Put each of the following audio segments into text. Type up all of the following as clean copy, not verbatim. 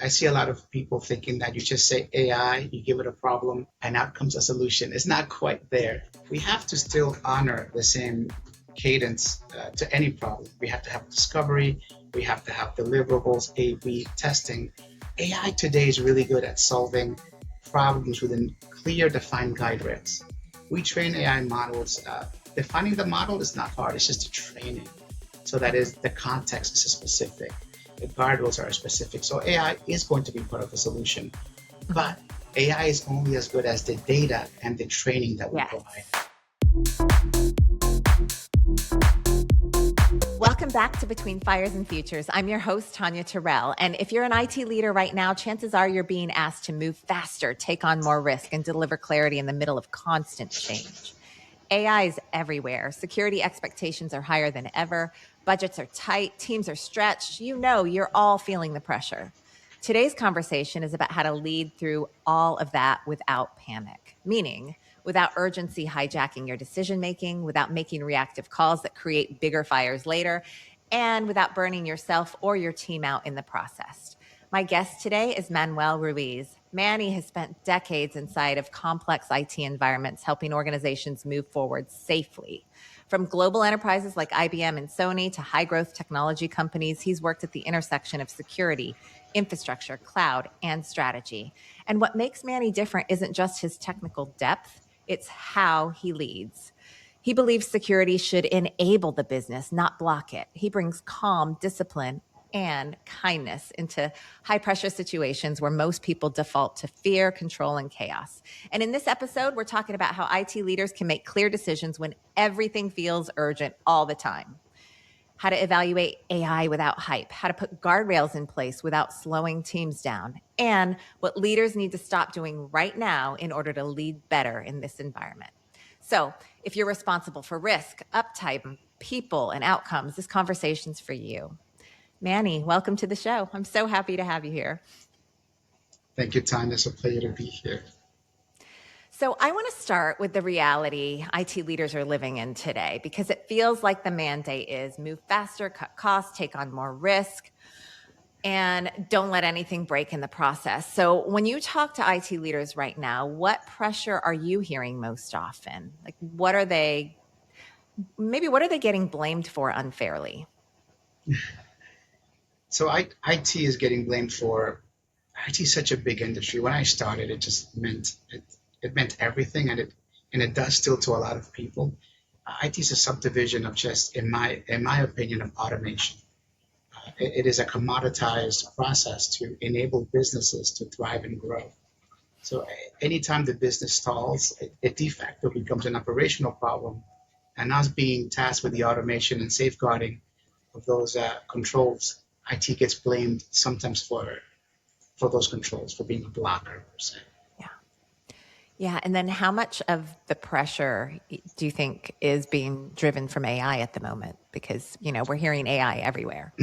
I see a lot of people thinking that you just say AI, you give it a problem, and out comes a solution. It's not quite there. We have to still honor the same cadence to any problem. We have to have discovery, we have to have deliverables, A/B testing. AI today is really good at solving problems within clear, defined guide rails. We train AI models. Defining the model is not hard, it's just the training. So that is, the context is specific, the guardrails are specific. So AI is going to be part of the solution, but AI is only as good as the data and the training that we provide. Welcome back to Between Fires and Futures. I'm your host, Tonya Terrell. And if you're an IT leader right now, chances are you're being asked to move faster, take on more risk, and deliver clarity in the middle of constant change. AI is everywhere. Security expectations are higher than ever. Budgets are tight. Teams are stretched. You know, you're all feeling the pressure. Today's conversation is about how to lead through all of that without panic, meaning without urgency hijacking your decision-making, without making reactive calls that create bigger fires later, and without burning yourself or your team out in the process. My guest today is Manuel Ruiz. Manny has spent decades inside of complex IT environments, helping organizations move forward safely. From global enterprises like IBM and Sony to high-growth technology companies, he's worked at the intersection of security, infrastructure, cloud, and strategy. And what makes Manny different isn't just his technical depth, it's how he leads. He believes security should enable the business, not block it. He brings calm, discipline, and kindness into high-pressure situations where most people default to fear, control, and chaos. And in this episode, we're talking about how IT leaders can make clear decisions when everything feels urgent all the time. How to evaluate AI without hype, how to put guardrails in place without slowing teams down, and what leaders need to stop doing right now in order to lead better in this environment. So if you're responsible for risk, uptime, people, and outcomes, this conversation's for you. Manny, welcome to the show. I'm so happy to have you here. Thank you, Tonya. It's a pleasure to be here. So I want to start with the reality IT leaders are living in today, because it feels like the mandate is move faster, cut costs, take on more risk, and don't let anything break in the process. So when you talk to IT leaders right now, what pressure are you hearing most often? Like, what are they getting blamed for unfairly? So IT is getting blamed for, IT is such a big industry. When I started, it just meant, it meant everything, and it does still to a lot of people. IT is a subdivision of just, in my opinion, of automation. It is a commoditized process to enable businesses to thrive and grow. So anytime the business stalls, it de facto becomes an operational problem, and us being tasked with the automation and safeguarding of those controls, IT gets blamed sometimes for those controls, for being a blocker, per se. Yeah. And then how much of the pressure do you think is being driven from AI at the moment? Because, you know, we're hearing AI everywhere.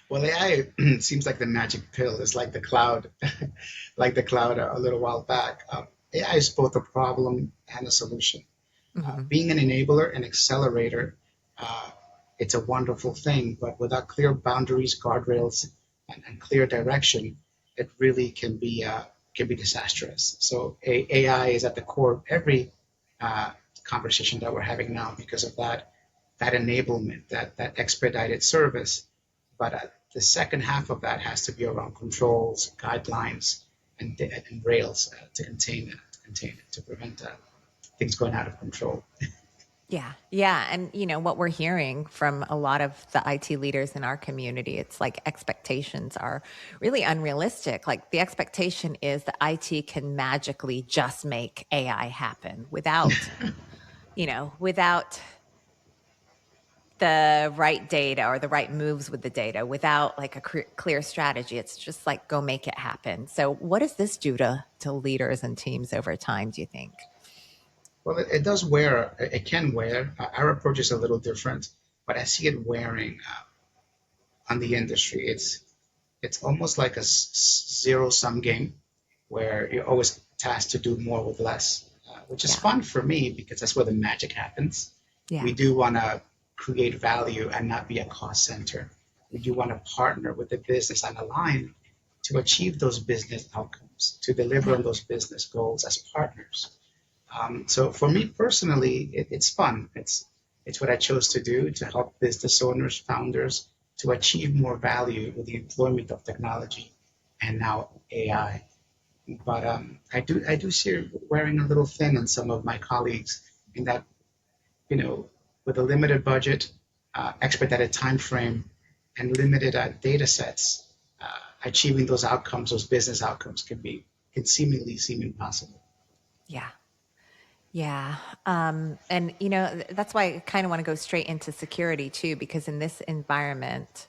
Well, AI seems like the magic pill. It's like the cloud, a little while back. AI is both a problem and a solution. Being an enabler, an accelerator, it's a wonderful thing, but without clear boundaries, guardrails, and clear direction, it really can be disastrous. So AI is at the core of every conversation that we're having now because of that enablement, that expedited service. But the second half of that has to be around controls, guidelines, and rails to contain it, to prevent things going out of control. Yeah. And, you know, what we're hearing from a lot of the IT leaders in our community, it's like expectations are really unrealistic. Like the expectation is that IT can magically just make AI happen without, without the right data or the right moves with the data, without like a clear strategy. It's just like, go make it happen. So what does this do to leaders and teams over time, do you think? Well, it does wear. It can wear. Our approach is a little different, but I see it wearing on the industry. It's almost like a zero-sum game where you're always tasked to do more with less, which is fun for me because that's where the magic happens. We do want to create value and not be a cost center. We do want to partner with the business and align to achieve those business outcomes, to deliver on those business goals as partners. So for me personally, it's fun. It's what I chose to do to help business owners, founders to achieve more value with the employment of technology and now AI. But I do see wearing a little thin on some of my colleagues in that, with a limited budget, expedited time frame, and limited data sets, achieving those outcomes, those business outcomes, can seemingly seem impossible. Yeah. Yeah. And, that's why I kind of want to go straight into security too, because in this environment,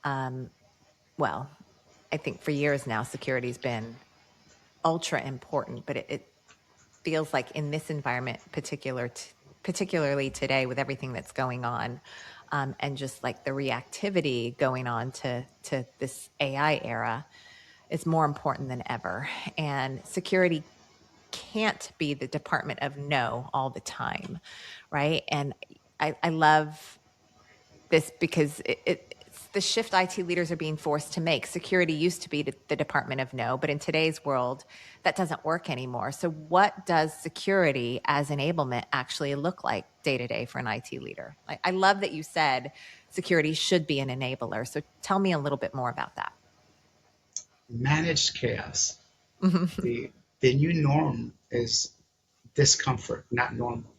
well, I think for years now, security's been ultra important, but it feels like in this environment, particularly today with everything that's going on, and just like the reactivity going on to this AI era, is more important than ever. And security can't be the department of no all the time, right? And I love this because it's the shift IT leaders are being forced to make. Security used to be the department of no, but in today's world, that doesn't work anymore. So what does security as enablement actually look like day to day for an IT leader? I love that you said security should be an enabler. So tell me a little bit more about that. Managed chaos. The new norm is discomfort, not normal.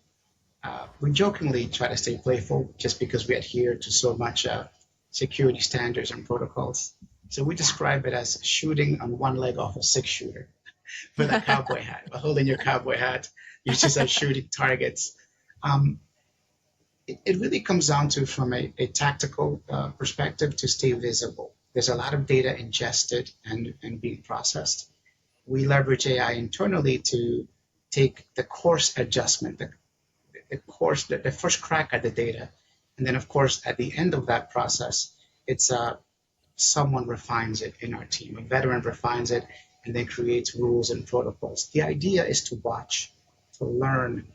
We jokingly try to stay playful just because we adhere to so much security standards and protocols. So we describe it as shooting on one leg off a six-shooter with a cowboy hat. Holding your cowboy hat, you're just shooting targets. It really comes down to, from a tactical perspective, to stay visible. There's a lot of data ingested and being processed. We leverage AI internally to take the course adjustment, the first crack at the data. And then, of course, at the end of that process, it's someone refines it in our team. A veteran refines it and then creates rules and protocols. The idea is to watch, to learn.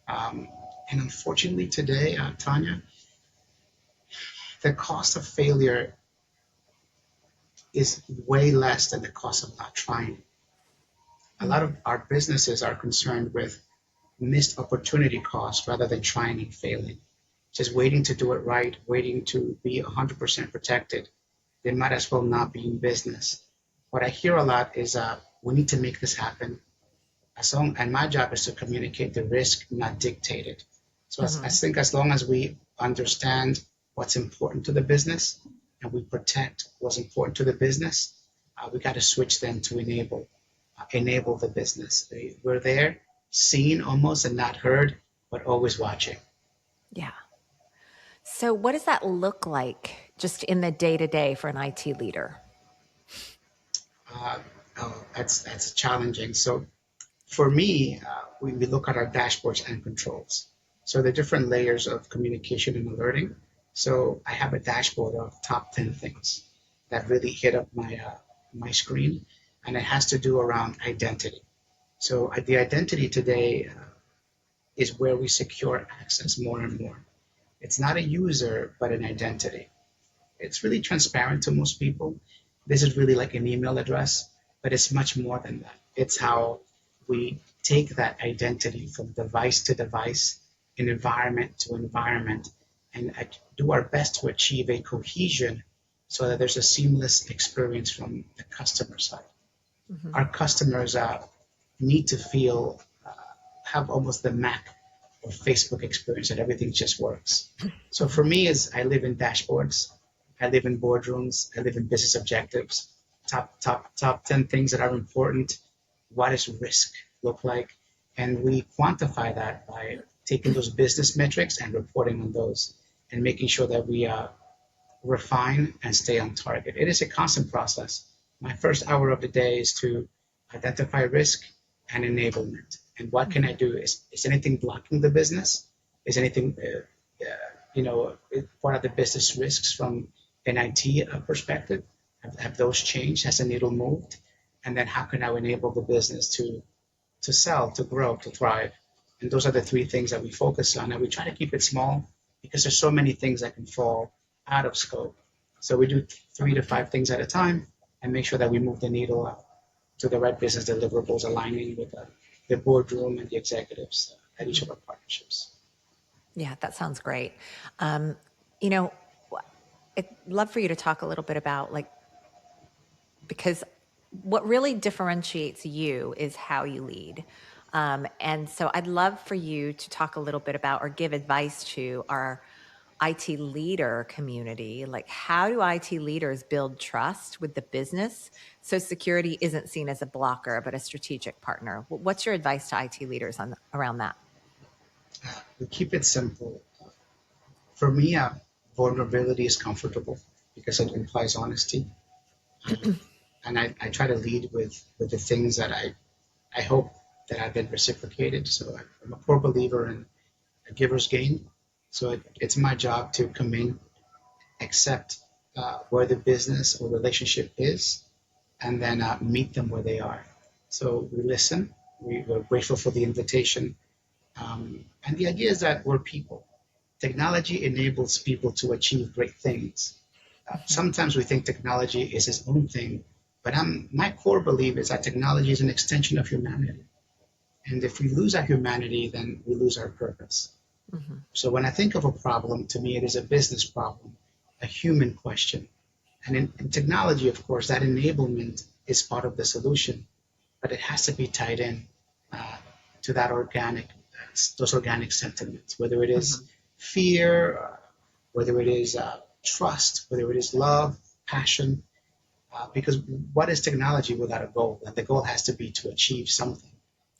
And unfortunately today, Tonya, the cost of failure is way less than the cost of not trying. A lot of our businesses are concerned with missed opportunity cost rather than trying and failing. Just waiting to do it right, waiting to be 100% protected. They might as well not be in business. What I hear a lot is we need to make this happen. And my job is to communicate the risk, not dictate it. So I think as long as we understand what's important to the business and we protect what's important to the business, we got to switch then to enable the business. We're there, seen almost and not heard, but always watching. Yeah. So what does that look like just in the day-to-day for an IT leader? That's challenging. So for me, we look at our dashboards and controls. So the different layers of communication and alerting. So I have a dashboard of top 10 things that really hit up my screen, and it has to do around identity. So the identity today is where we secure access more and more. It's not a user, but an identity. It's really transparent to most people. This is really like an email address, but it's much more than that. It's how we take that identity from device to device, and environment to environment, and do our best to achieve a cohesion so that there's a seamless experience from the customer side. Our customers need to have almost the Mac or Facebook experience that everything just works. So for me, is I live in dashboards, I live in boardrooms, I live in business objectives, top 10 things that are important. What does risk look like? And we quantify that by taking those business metrics and reporting on those and making sure that we refine and stay on target. It is a constant process. My first hour of the day is to identify risk and enablement. And what can I do? Is anything blocking the business? Is anything, what are the business risks from an IT perspective? Have those changed? Has the needle moved? And then how can I enable the business to sell, to grow, to thrive? And those are the three things that we focus on. And we try to keep it small because there's so many things that can fall out of scope. So we do 3 to 5 things at a time. and make sure that we move the needle to the right business deliverables, aligning with the boardroom and the executives at each of our partnerships. Yeah, that sounds great. Um, you know, I'd love for you to talk a little bit about because what really differentiates you is how you lead. And so I'd love for you to talk a little bit about or give advice to our IT leader community. Like, how do IT leaders build trust with the business so security isn't seen as a blocker, but a strategic partner? What's your advice to IT leaders around that? We keep it simple. For me, vulnerability is comfortable because it implies honesty. And I try to lead with the things that I hope that I've been reciprocated. So I'm a core believer in a giver's gain. So it's my job to come in, accept where the business or relationship is, and then meet them where they are. So we listen. We're grateful for the invitation. And the idea is that we're people. Technology enables people to achieve great things. Sometimes we think technology is its own thing, but my core belief is that technology is an extension of humanity. And if we lose our humanity, then we lose our purpose. Mm-hmm. So when I think of a problem, to me, it is a business problem, a human question. And in technology, of course, that enablement is part of the solution, but it has to be tied in uh, to those organic sentiments, whether it is Mm-hmm. fear, whether it is trust, whether it is love, passion. Because what is technology without a goal? And the goal has to be to achieve something.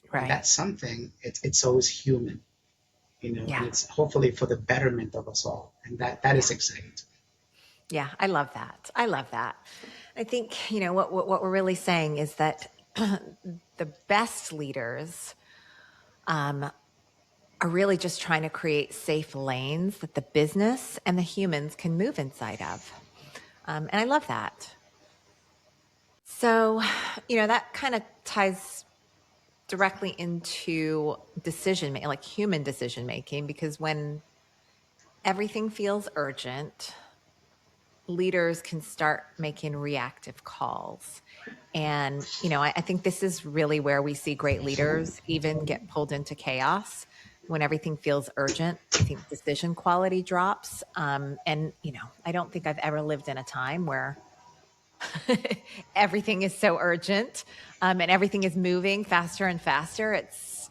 And Right. that something, it's always human, and Yeah. it's hopefully for the betterment of us all. And that Yeah. is exciting. Yeah. I love that. I love that. I think, what we're really saying is that the best leaders are really just trying to create safe lanes that the business and the humans can move inside of. And I love that. So, that kind of ties directly into decision making, like human decision making, because when everything feels urgent, leaders can start making reactive calls. And, I think this is really where we see great leaders even get pulled into chaos. When everything feels urgent, I think decision quality drops. And, I don't think I've ever lived in a time where everything is so urgent and everything is moving faster and faster. It's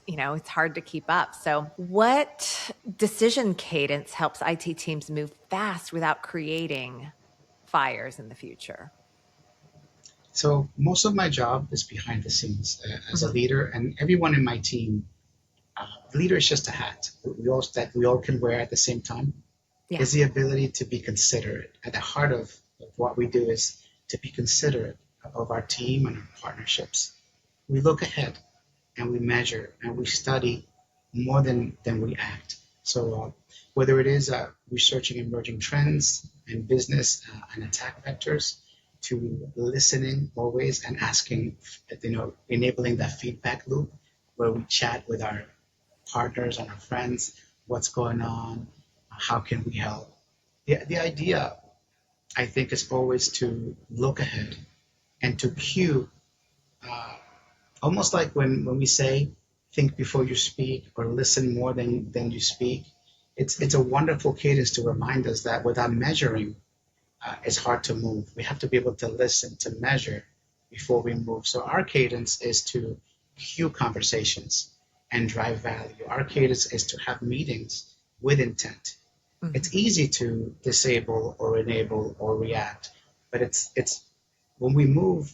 hard to keep up. So, what decision cadence helps IT teams move fast without creating fires in the future? So most of my job is behind the scenes as a Hmm. leader, and everyone in my team. Leader is just a hat we all can wear at the same time. Yeah. Is the ability to be considerate. At the heart of what we do is to be considerate of our team and our partnerships. We look ahead and we measure and we study more than we act. So whether it is researching emerging trends in business and attack vectors, to listening always and asking, enabling that feedback loop where we chat with our partners and our friends, what's going on, how can we help. The idea, I think, is always to look ahead and to cue, uh, almost like when we say, think before you speak or listen more than you speak. It's a wonderful cadence to remind us that without measuring, it's hard to move. We have to be able to listen, to measure before we move. So our cadence is to cue conversations and drive value. Our cadence is to have meetings with intent. Hmm. It's easy to disable or enable or react, but it's when we move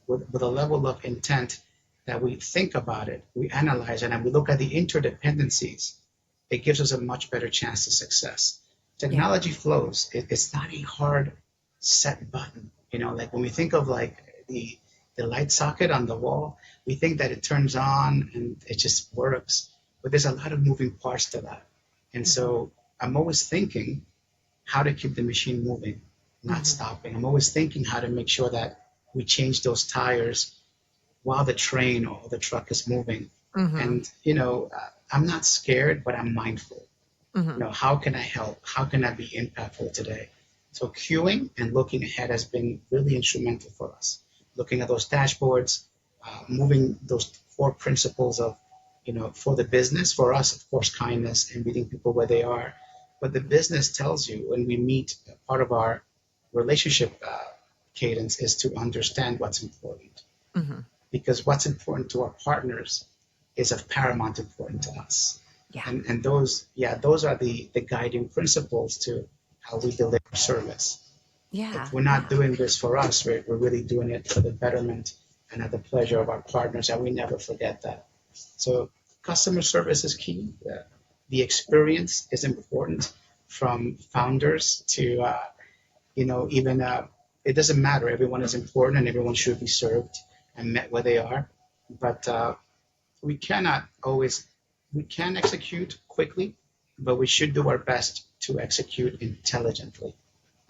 with a level of intent that we think about it, we analyze it, and we look at the interdependencies, it gives us a much better chance of success. Yeah. Technology flows. It's not a hard set button. Like when we think of like the light socket on the wall, we think that it turns on and it just works. But there's a lot of moving parts to that. And Hmm. so I'm always thinking how to keep the machine moving, not Hmm. stopping. I'm always thinking how to make sure that we change those tires while the train or the truck is moving. Hmm. And, I'm not scared, but I'm mindful. Hmm. How can I help? How can I be impactful today? So queuing and looking ahead has been really instrumental for us. Looking at those dashboards, moving those core principles of, for the business, for us, of course, kindness and meeting people where they are. But the business tells you when we meet, part of our relationship cadence is to understand what's important. Mm-hmm. Because what's important to our partners is of paramount importance to us. Yeah. And those are the guiding principles to how we deliver service. Yeah. If we're not doing this for us, we're really doing it for the betterment and at the pleasure of our partners, and we never forget that. So customer service is key. The experience is important, from founders to, even it doesn't matter. Everyone is important and everyone should be served and met where they are. But we can execute quickly, but we should do our best to execute intelligently.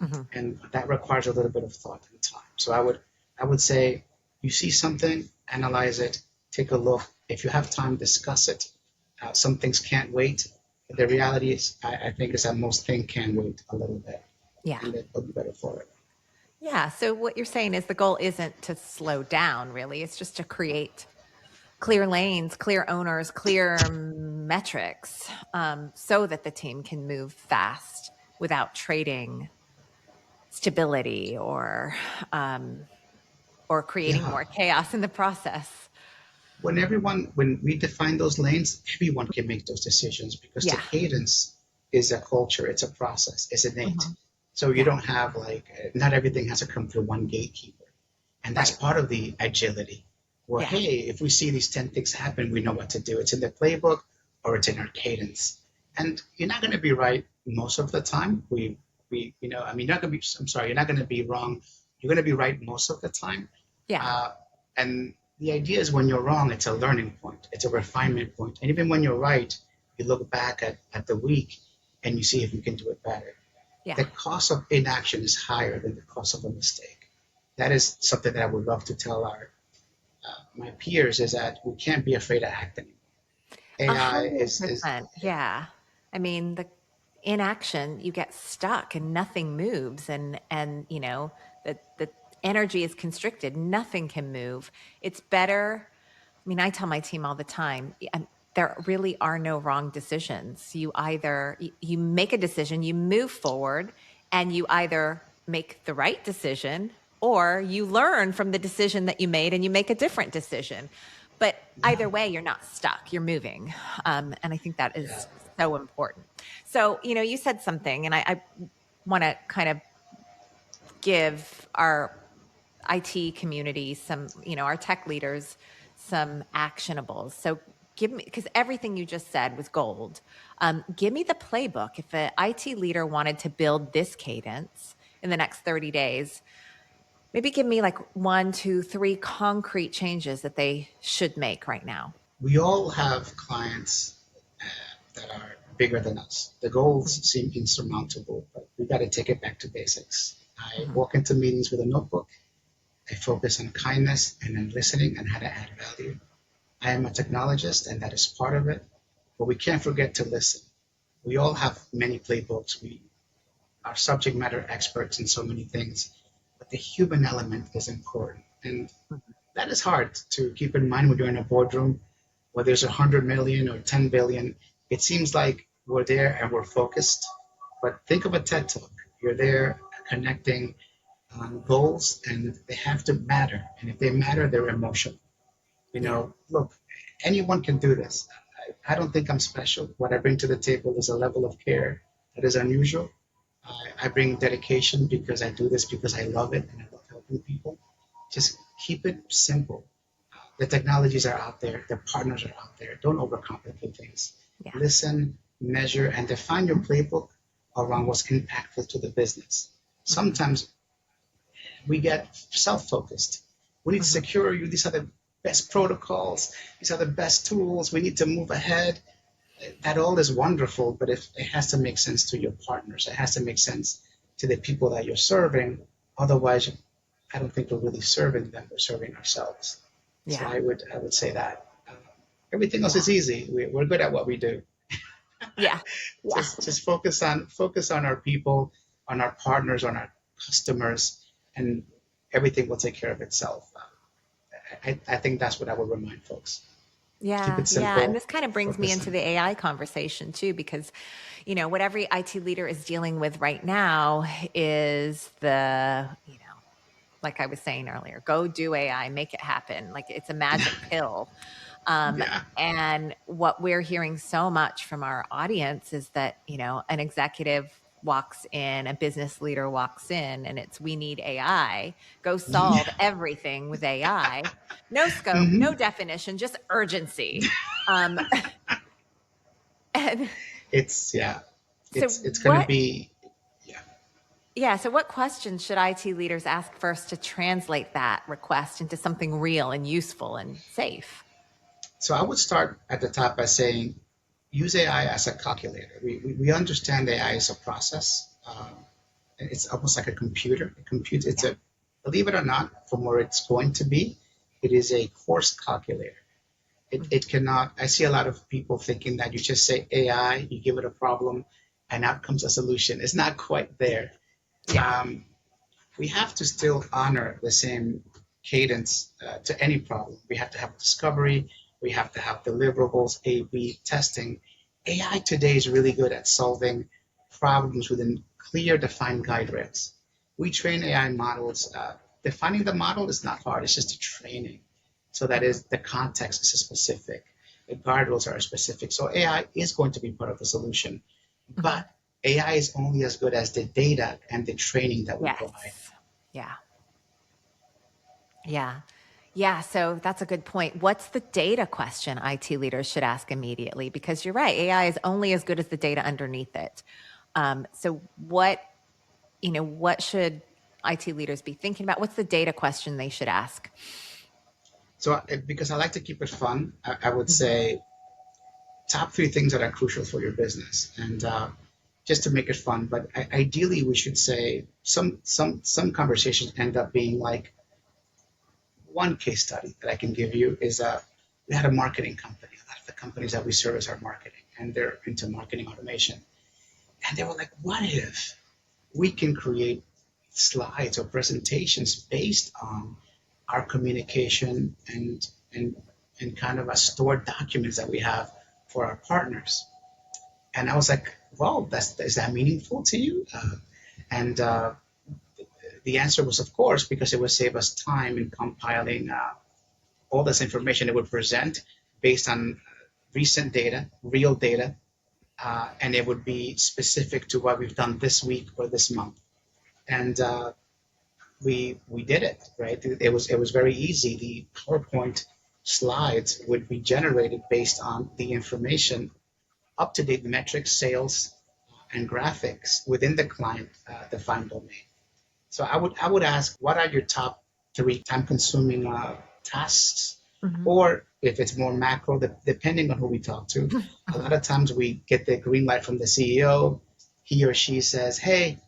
Mm-hmm. And that requires a little bit of thought and time. So I would say, you see something, analyze it, take a look. If you have time, discuss it. Some things can't wait. The reality is, I think, is that most things can wait a little bit. Yeah. And it'll be better for it. Yeah. So what you're saying is the goal isn't to slow down, really. It's just to create clear lanes, clear owners, clear metrics, so that the team can move fast without trading stability or creating more chaos in the process. When we define those lanes, everyone can make those decisions, because the cadence is a culture, it's a process, it's innate. Mm-hmm. So you don't have not everything has to come through one gatekeeper. And that's part of the agility. Well, hey, if we see these 10 things happen, we know what to do. It's in the playbook or it's in our cadence. And you're not going to be right most of the time. You're not going to be wrong. You're going to be right most of the time. Yeah. And the idea is, when you're wrong, it's a learning point. It's a refinement point. And even when you're right, you look back at the week and you see if you can do it better. Yeah. The cost of inaction is higher than the cost of a mistake. That is something that I would love to tell my peers, is that we can't be afraid to act anymore. AI is yeah. I mean, the inaction, you get stuck and nothing moves, and the energy is constricted. Nothing can move. It's better. I mean, I tell my team all the time, there really are no wrong decisions. You make a decision, you move forward, and you either make the right decision or you learn from the decision that you made and you make a different decision. But either way, you're not stuck, you're moving. And I think that is so important. So, you said something, and I want to kind of give our IT community some, our tech leaders, some actionables. So give me, because everything you just said was gold. Give me the playbook. If an IT leader wanted to build this cadence in the next 30 days, maybe give me 1, 2, 3 concrete changes that they should make right now. We all have clients that are bigger than us. The goals seem insurmountable, but we got to take it back to basics. I walk into meetings with a notebook. I focus on kindness and then listening and how to add value. I am a technologist, and that is part of it, but we can't forget to listen. We all have many playbooks. We are subject matter experts in so many things, but the human element is important. And that is hard to keep in mind when you're in a boardroom where there's 100 million or 10 billion. It seems like we're there and we're focused, but think of a TED Talk. You're there connecting goals, and they have to matter. And if they matter, they're emotional. Look, anyone can do this. I don't think I'm special. What I bring to the table is a level of care that is unusual. I bring dedication because I do this because I love it and I love helping people. Just keep it simple. The technologies are out there. The partners are out there. Don't overcomplicate things. Yeah. Listen, measure, and define your playbook around what's impactful to the business. Sometimes we get self-focused. We need to secure you. These are the best protocols. These are the best tools. We need to move ahead. That all is wonderful, but if it has to make sense to your partners, it has to make sense to the people that you're serving. Otherwise, I don't think we're really serving them. We're serving ourselves. Yeah. So I would say that. Everything else is easy. We're good at what we do. Yeah. Just focus on our people. on our partners, on our customers, and everything will take care of itself. I think that's what I would remind folks. Keep Yeah, it yeah. And simple, this kind of brings me focus into on the it. AI conversation too, because, what every IT leader is dealing with right now is like I was saying earlier, go do AI, make it happen. Like it's a magic pill. Yeah. And what we're hearing so much from our audience is that, an executive walks in, a business leader walks in, and it's, we need AI, go solve everything with AI. No scope, Hmm. no definition, just urgency. Um, and It's yeah. so It's going to what, be yeah. yeah, so what questions should IT leaders ask first to translate that request into something real and useful and safe? So I would start at the top by saying use AI as a calculator. We understand AI is a process. It's almost like a computer. It computes. It's Yeah. a believe it or not, from where it's going to be, it is a course calculator. It cannot. I see a lot of people thinking that you just say AI, you give it a problem, and out comes a solution. It's not quite there. Yeah. Um, we have to still honor the same cadence to any problem. We have to have discovery, we have to have deliverables, A/B testing. AI today is really good at solving problems within clear, defined guide rails. We train AI models. Defining the model is not hard, it's just a training. So that Mhm. is the context is specific, the guardrails are specific. So AI is going to be part of the solution, Mhm. but AI is only as good as the data and the training that we provide. Yes. Yeah. Yeah. Yeah. So that's a good point. What's the data question IT leaders should ask immediately? Because you're right, AI is only as good as the data underneath it. So what should IT leaders be thinking about? What's the data question they should ask? So, because I like to keep it fun, I would Mhm. say top three things that are crucial for your business, and just to make it fun. But ideally, we should say some conversations end up being like one case study that I can give you is we had a marketing company. A lot of the companies that we service are marketing, and they're into marketing automation. And they were like, "What if we can create slides or presentations based on our communication and kind of a stored documents that we have for our partners?" And I was like, "Well, is that meaningful to you?" And the answer was, of course, because it would save us time in compiling all this information it would present based on recent data, real data, and it would be specific to what we've done this week or this month. And we did it, right. It was very easy. The PowerPoint slides would be generated based on the information, up to date metrics, sales, and graphics within the client defined domain. So I would ask, what are your top three time consuming tasks? Mhm. Or if it's more macro, depending on who we talk to, a lot Mhm. of times we get the green light from the CEO. He or she says, "Hey,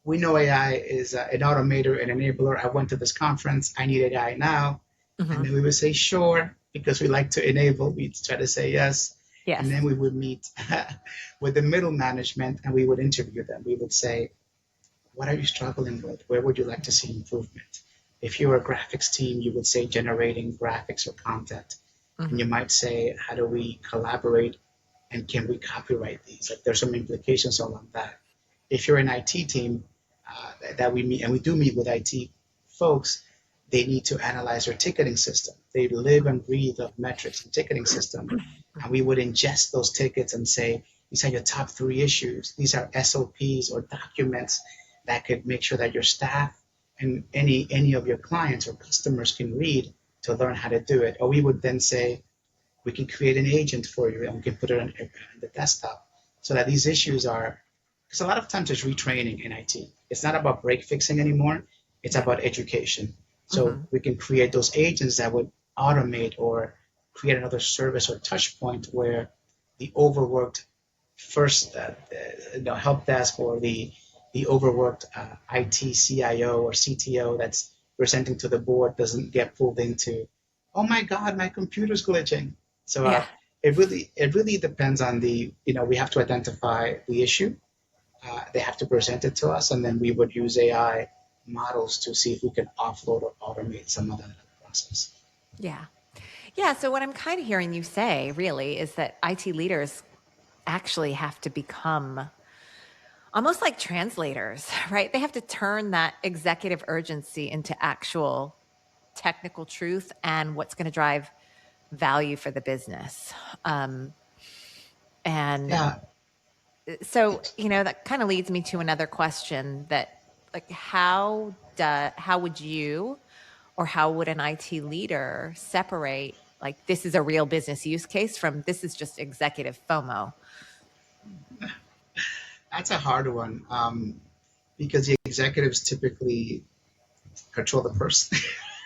we know AI is an automator and enabler. I went to this conference. I need AI now." And Mhm. then we would say, "Sure," because we like to enable. We try to say yes. And Yes. then we would meet with the middle management and we would interview them. We would say, what are you struggling with? Where would you like to see improvement? If you're a graphics team, you would say generating graphics or content. And you Mhm. might say, how do we collaborate and can we copyright these? Like there's some implications along that. If you're an IT team that we meet, and we do meet with IT folks, they need to analyze their ticketing system. They live and breathe of metrics and ticketing system. And we Mhm. would ingest those tickets and say, these are your top three issues. These are SOPs or documents that could make sure that your staff and any of your clients or customers can read to learn how to do it. Or we would then say, we can create an agent for you and we can put it on the desktop so that these issues are, because a lot of times there's retraining in IT. It's not about break fixing anymore. It's Yeah. about education. So Mhm. we can create those agents that would automate or create another service or touch point where the overworked first help desk or the overworked IT CIO or CTO that's presenting to the board doesn't get pulled into, oh my God, my computer's glitching. So Yeah. it really depends on we have to identify the issue They have to present it to us, and then we would use AI models to see if we can offload or automate some of that process. Yeah. Yeah. So, what I'm kind of hearing you say really is that IT leaders actually have to become almost like translators, right? They have to turn that executive urgency into actual technical truth and what's going to drive value for the business. And Yeah, so, that kind of leads me to another question that, like, how would you or how would an IT leader separate, like, this is a real business use case from this is just executive FOMO? that's a hard one, because the executives typically control the purse.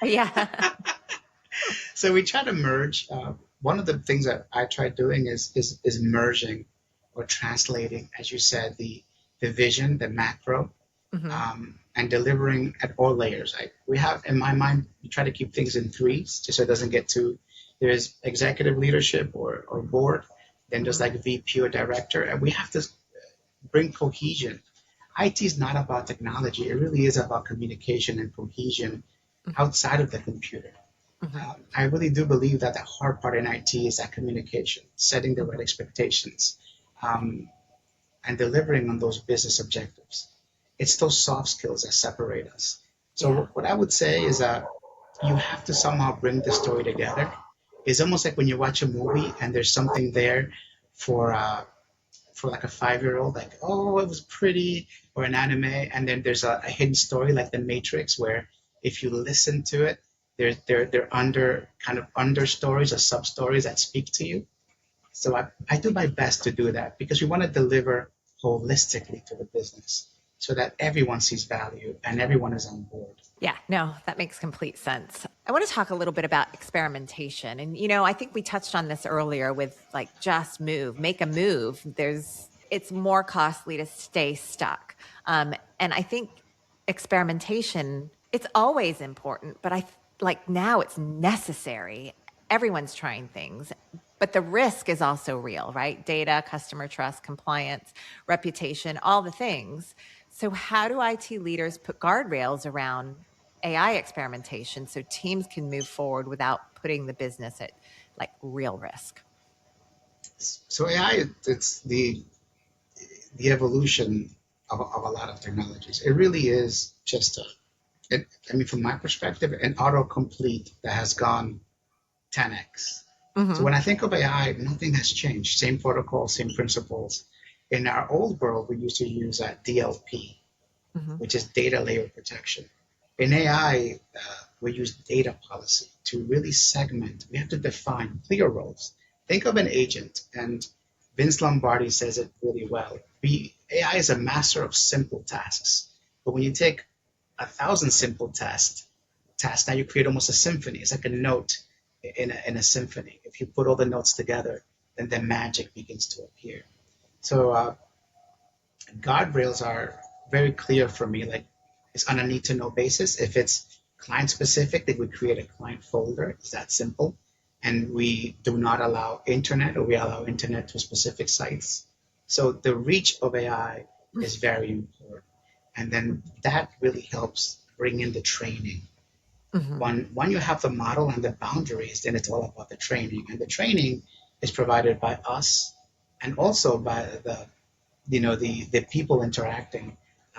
Yeah. So we try to merge. One of the things that I try doing is merging or translating, as you said, the vision, the macro, Hmm. and delivering at all layers. We have, in my mind, we try to keep things in threes, just so it doesn't get too. There's executive leadership or board, then there's Hmm. like VP or director, and we have to bring cohesion. IT is not about technology; it really is about communication and cohesion outside of the computer. Hmm. I really do believe that the hard part in IT is that communication, setting the right Hmm. expectations, um, and delivering on those business objectives. It's those soft skills that separate us. Yeah. So what I would say is that you have to somehow bring the story together. It's almost like when you watch a movie and there's something there for for like a 5-year old, like, oh, it was pretty, or an anime, and then there's a hidden story like The Matrix, where if you listen to it, they're under kind of under stories or sub stories that speak to you. So I do my best to do that because we want to deliver holistically to the business so that everyone sees value and everyone is on board. Yeah, no, that makes complete sense. I want to talk a little bit about experimentation. And, I think we touched on this earlier with like just move, make a move. It's more costly to stay stuck. And I think experimentation, it's always important, but like now it's necessary. Everyone's trying things, but the risk is also real, right? Data, customer trust, compliance, reputation, all the things. So, how do IT leaders put guardrails around AI experimentation so teams can move forward without putting the business at like real risk? So AI, it's the evolution of a lot of technologies. It really is just I mean, from my perspective, an autocomplete that has gone 10x. So Hmm. when I think of AI, nothing has changed. Same protocol, same principles. In our old world, we used to use DLP, Hmm. which is data layer protection. In AI, we use data policy to really segment. We have to define clear roles. Think of an agent, and Vince Lombardi says it really well. AI is a master of simple tasks, but when you take 1,000 simple tasks, now you create almost a symphony. It's like a note in a symphony. If you put all the notes together, then the magic begins to appear. So guardrails are very clear for me. Like it's on a need to know basis. If it's client specific, then we create a client folder. It's that simple. And we do not allow internet, or we allow internet to specific sites. So the reach of AI is very important. And then that really helps bring in the training. Hmm. When you have the model and the boundaries, then it's all about the training. And the training is provided by us and also by the people interacting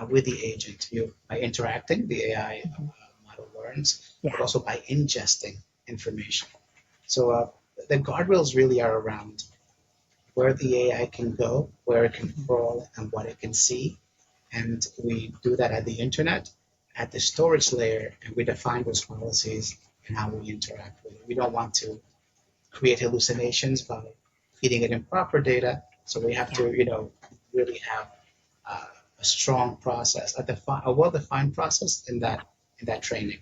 with the agent. By interacting, the AI Hmm. model learns, but Yeah. also by ingesting information. So the guardrails really are around where the AI can go, where it can Hmm. crawl, and what it can see. And we do that at the internet, at the storage layer, and we define those policies and how we interact with it. We don't want to create hallucinations by feeding it improper data. So we have Yeah. to, really have a strong process, a well-defined process in that training.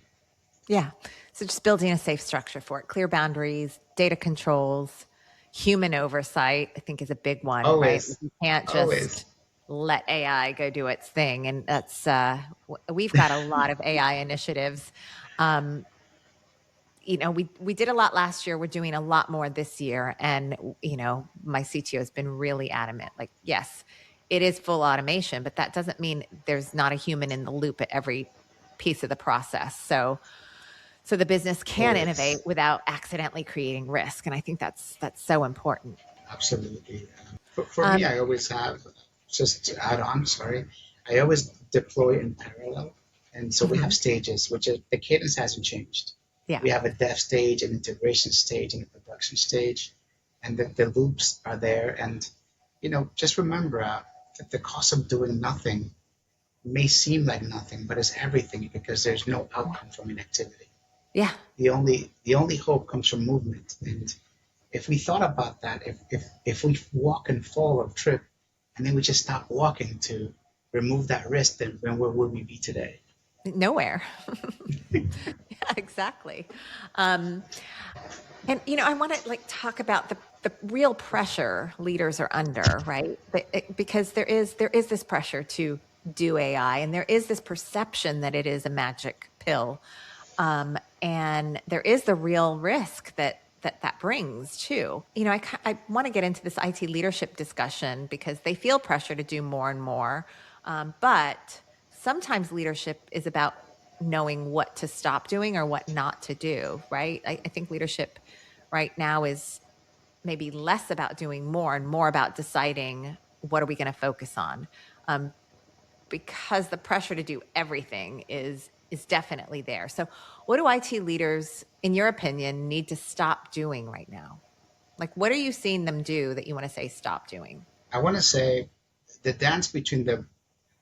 Yeah. So just building a safe structure for it, clear boundaries, data controls, human oversight, I think is a big one, right? Always, You can't always. just let AI go do its thing. And we've got a lot of AI initiatives. Um, we did a lot last year. We're doing a lot more this year. And, my CTO has been really adamant. Like, yes, it is full automation, but that doesn't mean there's not a human in the loop at every piece of the process. So the business can innovate Always. without accidentally creating risk. And I think that's so important. Absolutely. For me, Um, I always have, just to add on, sorry, I always deploy in parallel. And so we have mhm. stages, which is, the cadence hasn't changed. Yeah. We have a dev stage, an integration stage, and a production stage, and the loops are there. And, just remember that the cost of doing nothing may seem like nothing, but it's everything because there's no outcome from inactivity. Yeah. The only hope comes from movement. And if we thought about that, if we walk and fall or trip, and then we just stop walking to remove that risk, then where would we be today? Nowhere. Yeah, exactly. Um, and I want to talk about the real pressure leaders are under, right? Because there is this pressure to do AI, and there is this perception that it is a magic pill, and there is the real risk that brings too. I want to get into this IT leadership discussion because they feel pressure to do more and more, but sometimes leadership is about knowing what to stop doing or what not to do, right? I think leadership right now is maybe less about doing more and more about deciding what are we going to focus on, um, because the pressure to do everything is definitely there. So what do IT leaders, in your opinion, need to stop doing right now? Like, what are you seeing them do that you want to say stop doing? I want to say the dance between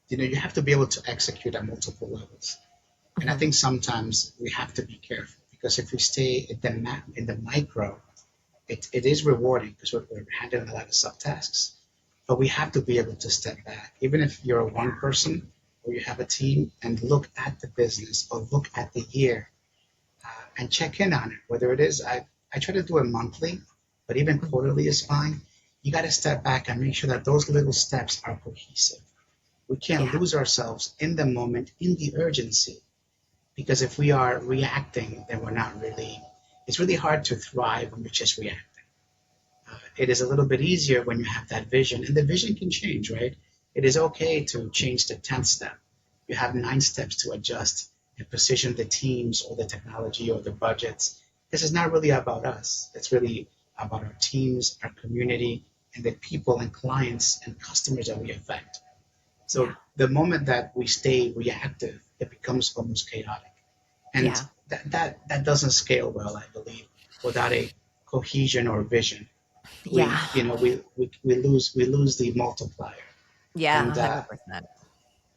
you have to be able to execute at multiple levels. And I Hmm. think sometimes we have to be careful because if we stay in the micro, it is rewarding because we're handling a lot of subtasks. But we have to be able to step back, even if you're one person or you have a team, and look at the business or look at the year and check in on it. Whether it is, I try to do it monthly, but even Hmm. quarterly is fine. You got to step back and make sure that those little steps are cohesive. We can't Yeah. lose ourselves in the moment, in the urgency, because if we are reacting, then we're not really, it's really hard to thrive when you're just reacting. It is a little bit easier when you have that vision, and the vision can change, right? It is okay to change the 10th step. You have 9 steps to adjust and position the teams or the technology or the budgets. This is not really about us. It's really about our teams, our community, and the people and clients and customers that we affect. Yeah. So the moment that we stay reactive, it becomes almost chaotic. And Yeah. that doesn't scale well, I believe, without a cohesion or vision. Yeah. We lose the multiplier. Yeah. And 100%.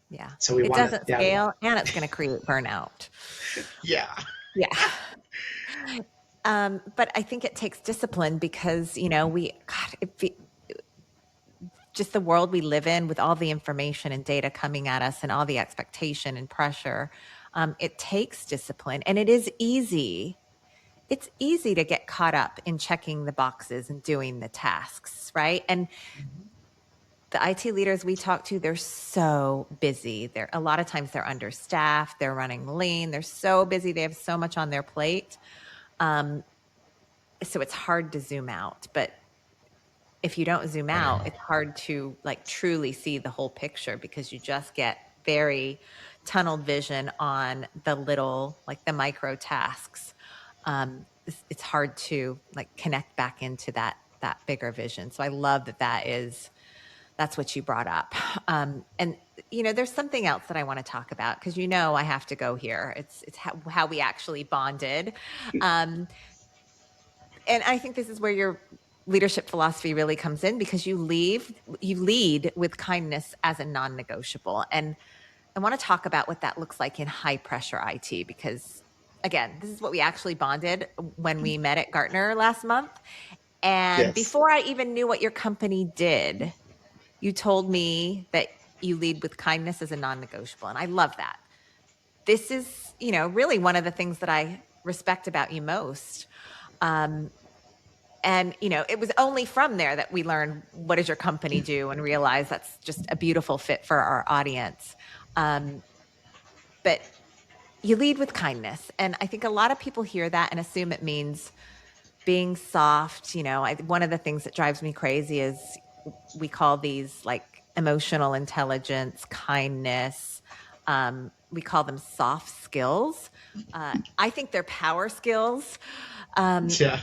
Yeah. so we It want to, doesn't yeah, scale and it's going to create burnout. yeah, Yeah. But I think it takes discipline because, just the world we live in with all the information and data coming at us and all the expectation and pressure, it takes discipline. And it is easy. It's easy to get caught up in checking the boxes and doing the tasks, right? And the IT leaders we talk to, they're so busy. They're a lot of times they're understaffed, they're running lean, they're so busy, they have so much on their plate. Um, so it's hard to zoom out. But if you don't zoom out, right. it's hard to truly see the whole picture because you just get very tunnel vision on the little, the micro tasks. It's hard to connect back into that bigger vision. So I love that's what you brought up. And there's something else that I want to talk about because I have to go here. It's how we actually bonded. Um, and I think this is where your leadership philosophy really comes in because you lead with kindness as a non-negotiable. And I want to talk about what that looks like in high pressure IT because again, this is what we actually bonded when we met at Gartner last month. And Yes. before I even knew what your company did, you told me that you lead with kindness as a non-negotiable. And I love that. This is, really one of the things that I respect about you most. Um, and it was only from there that we learned what does your company do and realize that's just a beautiful fit for our audience. um, but you lead with kindness, and I think a lot of people hear that and assume it means being soft. One of the things that drives me crazy is we call these emotional intelligence, kindness. We call them soft skills. I think they're power skills. Yeah.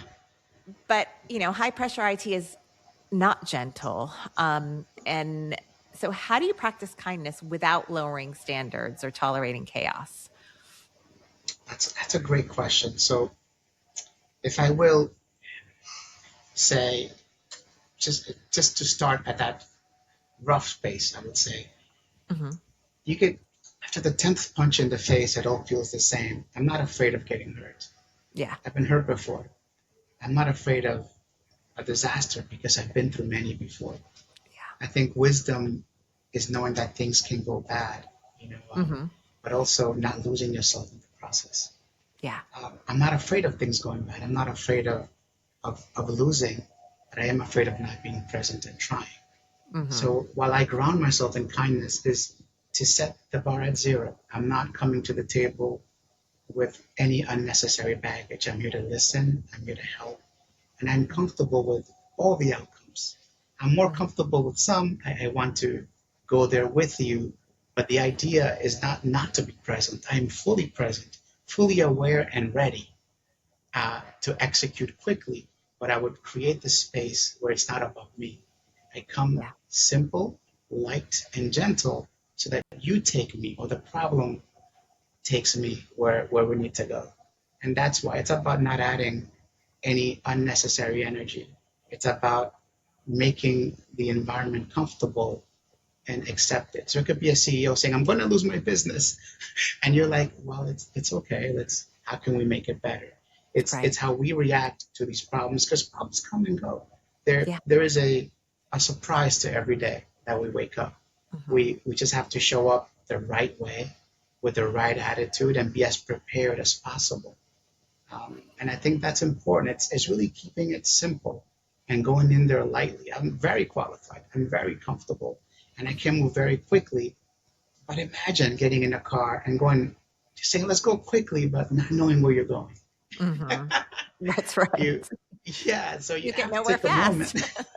But, high pressure IT is not gentle. And so, how do you practice kindness without lowering standards or tolerating chaos? That's a great question. So if I will say, just to start at that rough space, I would say Mm-hmm. you get after the 10th punch in the face, it all feels the same. I'm not afraid of getting hurt. Yeah. I've been hurt before. I'm not afraid of a disaster because I've been through many before. I think wisdom is knowing that things can go bad, Mm-hmm. but also not losing yourself in the process. Yeah. I'm not afraid of things going bad. I'm not afraid of losing, but I am afraid of not being present and trying. Mm-hmm. So while I ground myself in kindness is to set the bar at zero. I'm not coming to the table with any unnecessary baggage. I'm here to listen. I'm here to help. And I'm comfortable with all the outcomes. I'm more comfortable with some. I want to go there with you. But the idea is not to be present. I am fully present, fully aware and ready to execute quickly. But I would create the space where it's not about me. I come Yeah. simple, light, and gentle so that you take me or the problem takes me where we need to go. And that's why it's about not adding any unnecessary energy. It's about making the environment comfortable and accepted. So it could be a CEO saying, I'm going to lose my business. And you're like, well, it's okay. How can we make it better? It's Right. how we react to these problems because problems come and go. Yeah. There is a surprise to every day that we wake up. Mm-hmm. We just have to show up the right way with the right attitude and be as prepared as possible. And I think that's important. It's really keeping it simple and going in there lightly. I'm very qualified. I'm very comfortable and I can move very quickly. But imagine getting in a car and going, just saying, let's go quickly, but not knowing where you're going. Mm-hmm. That's right. You, yeah, so you You get have to nowhere take a moment. fast.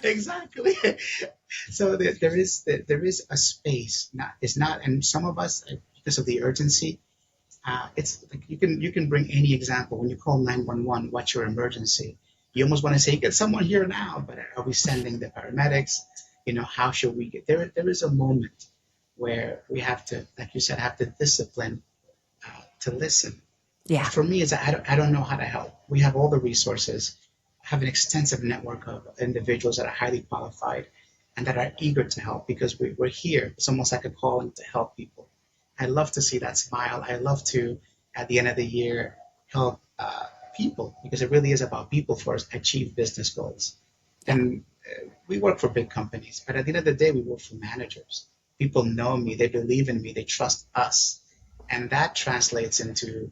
Exactly. So there is a space. It's not, and some of us, because of the urgency, it's like you can bring any example when you call 911. What's your emergency? You almost want to say, get someone here now, but are we sending the paramedics? How should we get there? There is a moment where we have to, like you said, have the discipline to listen. Yeah. But for me, is I don't know how to help. We have all the resources. I have an extensive network of individuals that are highly qualified and that are eager to help because we're here. It's almost like a calling to help people. I love to see that smile. I love to, at the end of the year, help people because it really is about people for us achieve business goals. Yeah. And we work for big companies, but at the end of the day, we work for managers. People know me, they believe in me, they trust us, and that translates into,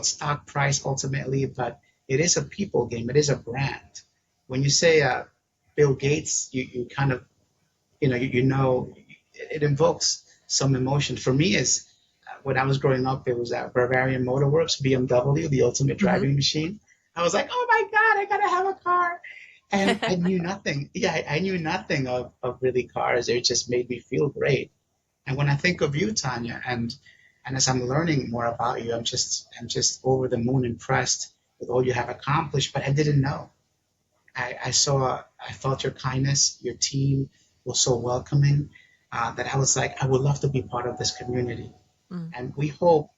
stock price ultimately. But it is a people game. It is a brand. When you say Bill Gates, you kind of, it invokes some emotion. For me, is when I was growing up, it was at Bavarian Motor Works, BMW, the ultimate Mm-hmm. driving machine. I was like, oh my God, I gotta have a car. And I knew nothing. Yeah, I knew nothing of really cars. It just made me feel great. And when I think of you, Tonya, and as I'm learning more about you, I'm just over the moon impressed with all you have accomplished, but I didn't know. I felt your kindness, your team was so welcoming that I was like, I would love to be part of this community. Mm-hmm. And we hope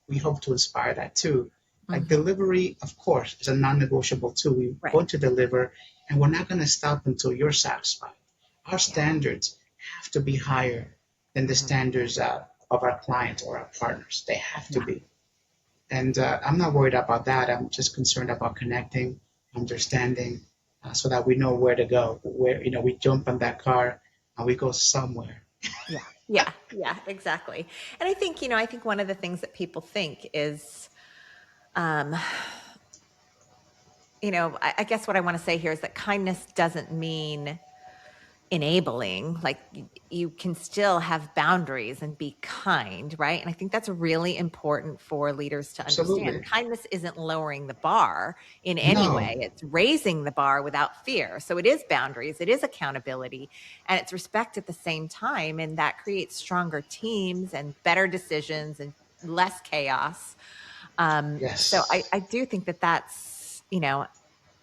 to inspire that too. Like delivery, of course, is a non-negotiable too. We're Right. going to deliver, and we're not going to stop until you're satisfied. Our standards have to be higher than the standards of our clients or our partners. They have to be. And I'm not worried about that. I'm just concerned about connecting, understanding, so that we know where to go. Where we jump on that car and we go somewhere. Yeah. Yeah. Yeah. Exactly. And I think one of the things that people think is, I guess what I want to say here is that kindness doesn't mean enabling, like you can still have boundaries and be kind, right? And I think that's really important for leaders to understand. Absolutely. Kindness isn't lowering the bar in any way, No. it's raising the bar without fear. So it is boundaries, it is accountability, and it's respect at the same time. And that creates stronger teams and better decisions and less chaos. So Yes. I do think that that's,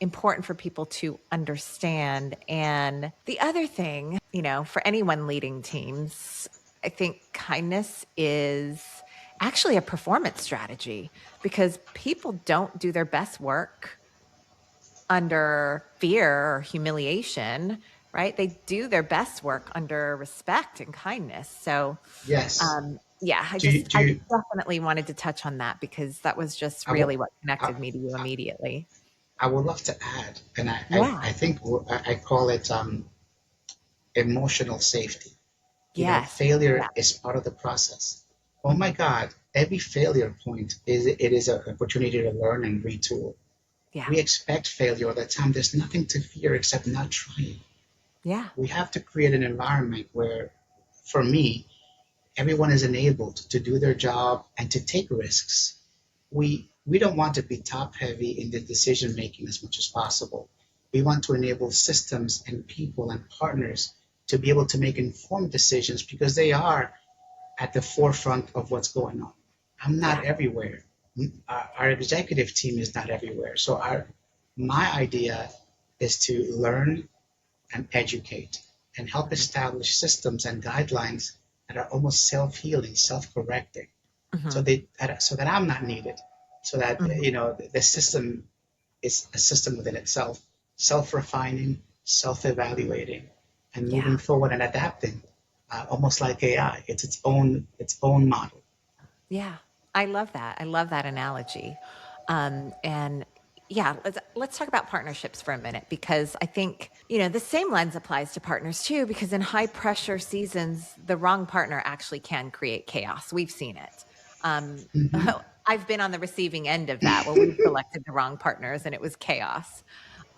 important for people to understand. And the other thing, for anyone leading teams, I think kindness is actually a performance strategy because people don't do their best work under fear or humiliation, right? They do their best work under respect and kindness. So, Yes. yeah, Do you, do I you, definitely wanted to touch on that because that was just I, wa- really what I, connected me to you immediately. I would love to add, and Yeah. I think I call it emotional safety. Yes. Yeah. Failure is part of the process. Oh my Mhm. God, every failure point is an opportunity to learn and retool. Yeah. We expect failure all the time. There's nothing to fear except not trying. Yeah. We have to create an environment where, for me, everyone is enabled to do their job and to take risks. We don't want to be top heavy in the decision making as much as possible. We want to enable systems and people and partners to be able to make informed decisions because they are at the forefront of what's going on. I'm not Yeah. everywhere. Our executive team is not everywhere. So my idea is to learn and educate and help Mhm. establish systems and guidelines that are almost self-healing, self-correcting, so Mhm. that I'm not needed, so that Mhm. the system is a system within itself, self-refining, self-evaluating, and Yeah. moving forward and adapting, almost like AI. It's its own model. Yeah. I love that. I love that analogy. And yeah, let's talk about partnerships for a minute because I think, the same lens applies to partners too, because in high pressure seasons, the wrong partner actually can create chaos. We've seen it. Um, Hmm. I've been on the receiving end of that where we've selected the wrong partners and it was chaos.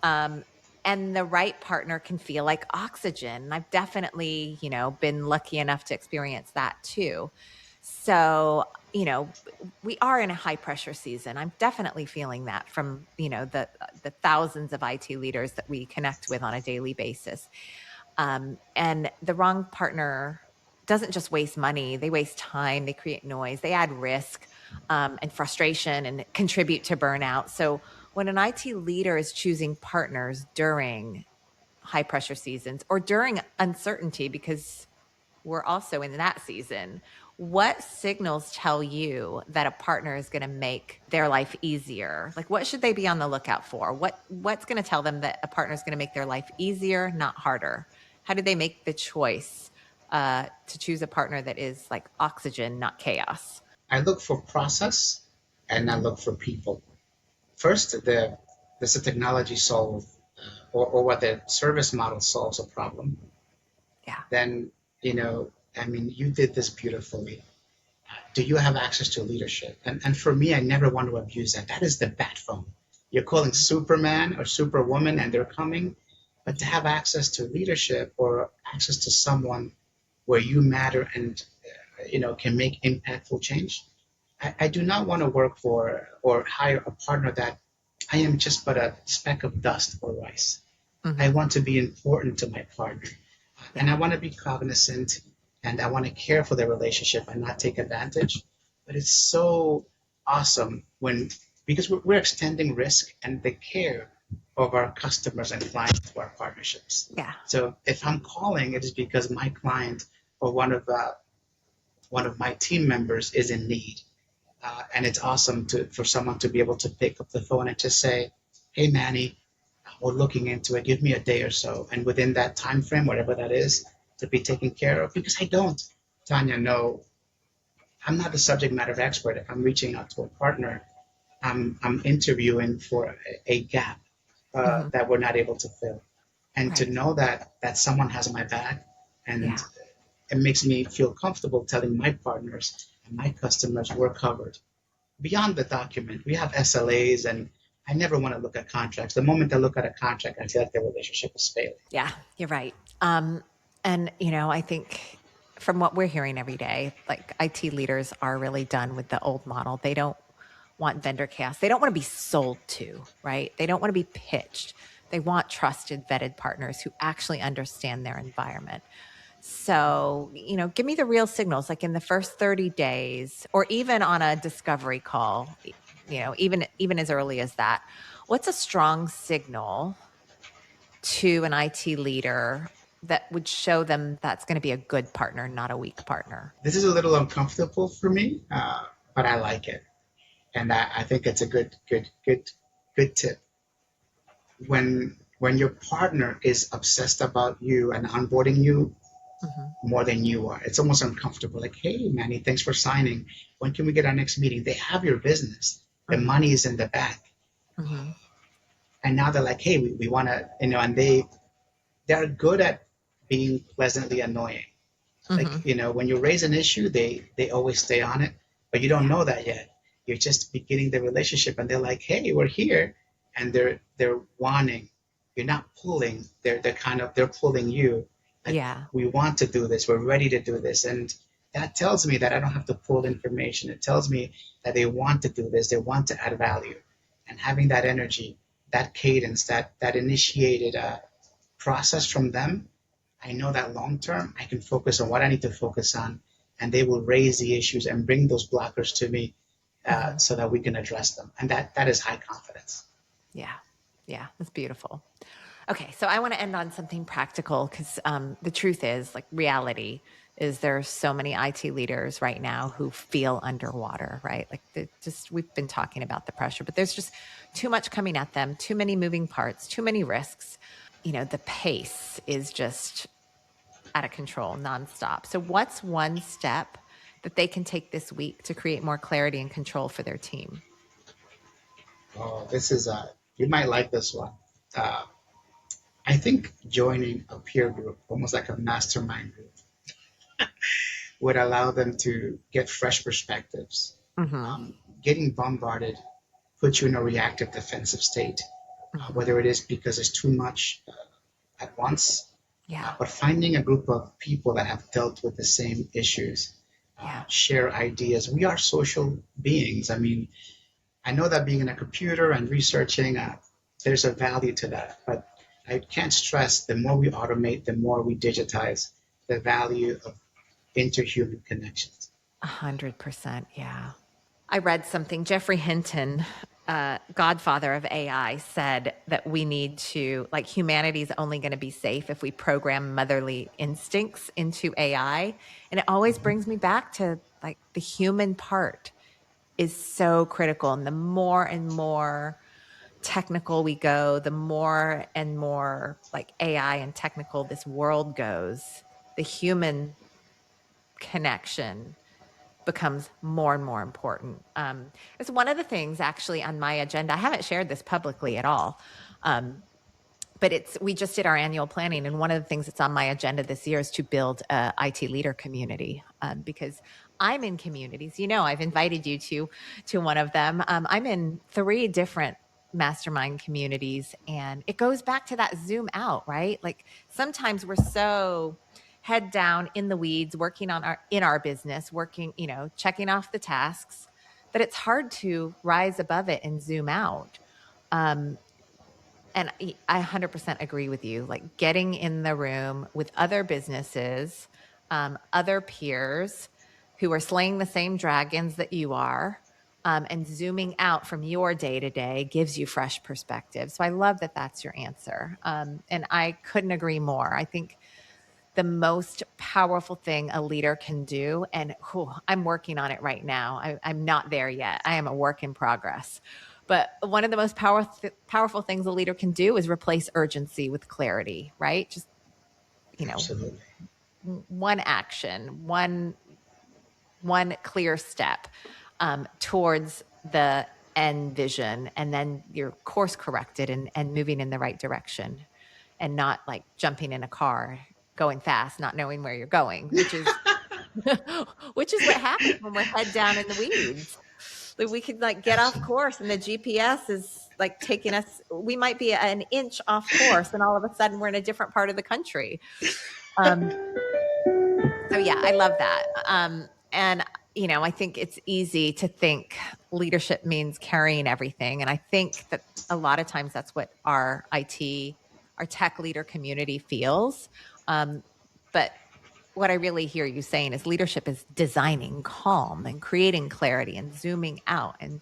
Um, and the right partner can feel like oxygen. I've definitely, been lucky enough to experience that too. So, we are in a high pressure season. I'm definitely feeling that from, the thousands of IT leaders that we connect with on a daily basis. And the wrong partner doesn't just waste money, they waste time, they create noise, they add risk and frustration and contribute to burnout. So when an IT leader is choosing partners during high pressure seasons or during uncertainty, because we're also in that season, what signals tell you that a partner is going to make their life easier? Like what should they be on the lookout for? What's going to tell them that a partner is going to make their life easier, not harder? How do they make the choice to choose a partner that is like oxygen, not chaos? I look for process and I Mhm. look for people. First, does the technology solve or what the service model solves a problem? Yeah. Then, I mean, you did this beautifully. Do you have access to leadership? And for me, I never want to abuse that. That is the bat phone. You're calling Mhm. Superman or Superwoman and they're coming. But to Mhm. have access to leadership or access to someone where you matter and can make impactful change, I do not want to work for or hire a partner that I am just but a speck of dust or rice. I Mhm. want to be important to my partner. And I Yeah. want to be cognizant and I want to care for the relationship and not take advantage. But it's so awesome because we're extending risk and the care of our customers and clients to our partnerships. Yeah. So if I'm calling, it is because my client or one of my team members is in need. And it's awesome for someone to be able to pick up the phone and just say, "Hey, Manny, we're looking into it. Give me a day or so." And within that time frame, whatever that is, to be taken care of. Because I don't, Tonya, know I'm not the subject matter expert. If I'm reaching out to a partner, I'm interviewing for a gap Mhm. that we're not able to fill. And to Right. know that someone has my back and Yeah. it makes me feel comfortable telling my partners and my customers we're covered beyond the document. We have SLAs and I never want to look at contracts. The moment I look at a contract, I feel like the relationship is failing. Yeah, you're right. And I think from what we're hearing every day, like IT leaders are really done with the old model. They don't want vendor chaos. They don't want to be sold to, right? They don't want to be pitched. They want trusted, vetted partners who actually understand their environment. So, give me the real signals, like in the first 30 days, or even on a discovery call, even as early as that. What's a strong signal to an IT leader that would show them that's going to be a good partner, not a weak partner? This is a little uncomfortable for me, but I like it, and I think it's a good tip. When your partner is obsessed about you and onboarding you more than you are, it's almost uncomfortable. Like, hey, Manny, thanks for signing. When can we get our next meeting? They have your business. The money is in the back. And now they're like, hey, we want to, and they're good at being pleasantly annoying. Like, when you raise an issue, they always stay on it, but you don't know that yet. You're just beginning the relationship, and they're like, hey, we're here, and they're wanting. You're not pulling. They're pulling you. Like, Yeah. we want to do this. We're ready to do this, and that tells me that I don't have to pull information. It tells me that they want to do this. They want to add value, and having that energy, that cadence, that initiated process from them, I know that long term I can focus on what I need to focus on, and they will raise the issues and bring those blockers to me so that we can address them. And that is high confidence. Yeah. Yeah. That's beautiful. Okay. So I want to end on something practical because the truth is, like, reality is there are so many IT leaders right now who feel underwater, right? Like, we've been talking about the pressure, but there's just too much coming at them, too many moving parts, too many risks. The pace is just out of control, nonstop. So what's one step that they can take this week to create more clarity and control for their team? Oh, this is you might like this one. I think joining a peer group, almost like a mastermind group, would allow them to get fresh perspectives. Getting bombarded puts you in a reactive defensive state, whether it is because it's too much at once, but finding a group of people that have dealt with the same issues, share ideas. We are social beings. I mean, I know that being in a computer and researching, there's a value to that, but I can't stress the more we automate, the more we digitize, the value of interhuman connections. 100%. Yeah. I read something. Jeffrey Hinton, godfather of AI, said that we need to, like, humanity's only going to be safe if we program motherly instincts into AI. And it always brings me back to, like, the human part is so critical. And the more and more technical we go, the more and more like AI and technical this world goes, the human connection becomes more and more important. It's one of the things actually on my agenda. I haven't shared this publicly at all. But we just did our annual planning, and one of the things that's on my agenda this year is to build a IT leader community, because I'm in communities. I've invited you to one of them. I'm in 3 different mastermind communities, and it goes back to that zoom out, right? Like, sometimes we're so head down in the weeds, working in our business, working, checking off the tasks, that it's hard to rise above it and zoom out. And I 100% agree with you. Like, getting in the room with other businesses, other peers who are slaying the same dragons that you are, and zooming out from your day to day gives you fresh perspective. So I love that that's your answer. And I couldn't agree more. I think the most powerful thing a leader can do, and I'm working on it right now. I'm not there yet. I am a work in progress. But one of the most powerful things a leader can do is replace urgency with clarity, right? Just, Absolutely. one action, one clear step towards the end vision, and then you're course corrected and moving in the right direction, and not like jumping in a car, going fast, not knowing where you're going, which is what happens when we're head down in the weeds. Like, we could like get off course and the GPS is like taking us, we might be an inch off course and all of a sudden we're in a different part of the country. So yeah, I love that. And I think it's easy to think leadership means carrying everything. And I think that a lot of times that's what our tech leader community feels. But what I really hear you saying is leadership is designing calm and creating clarity and zooming out and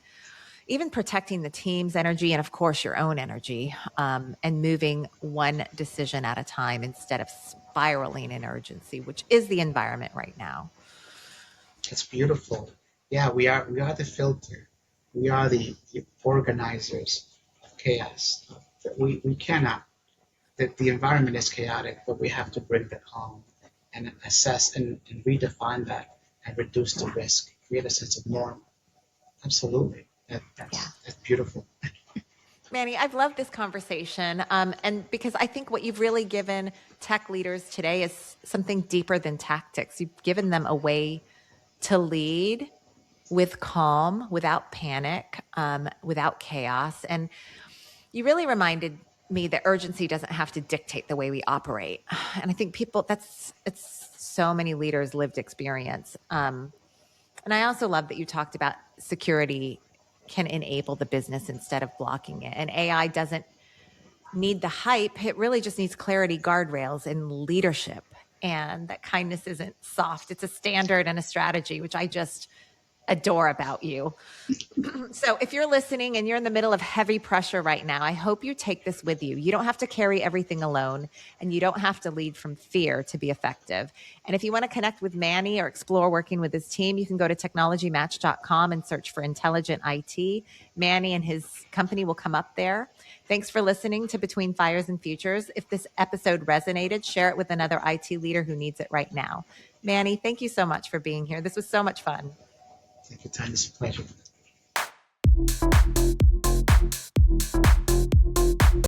even protecting the team's energy and, of course, your own energy, and moving one decision at a time instead of spiraling in urgency, which is the environment right now. It's beautiful. Yeah, we are the filter. We are the organizers of chaos. We cannot. The environment is chaotic, but we have to bring the calm and assess and redefine that and reduce the risk, create a sense of norm. Absolutely. That's beautiful. Manny, I've loved this conversation. And because I think what you've really given tech leaders today is something deeper than tactics. You've given them a way to lead with calm, without panic, without chaos. And you really reminded me that urgency doesn't have to dictate the way we operate. And I think it's so many leaders' lived experience. And I also love that you talked about security can enable the business instead of blocking it. And AI doesn't need the hype. It really just needs clarity, guardrails, and leadership. And that kindness isn't soft. It's a standard and a strategy, which I just adore about you. So if you're listening and you're in the middle of heavy pressure right now, I hope you take this with you. You don't have to carry everything alone, and you don't have to lead from fear to be effective. And if you want to connect with Manny or explore working with his team, you can go to technologymatch.com and search for Intelligent IT. Manny and his company will come up there. Thanks for listening to Between Fires and Futures. If this episode resonated, share it with another IT leader who needs it right now. Manny, thank you so much for being here. This was so much fun. Thank you, Tonya. It's a pleasure.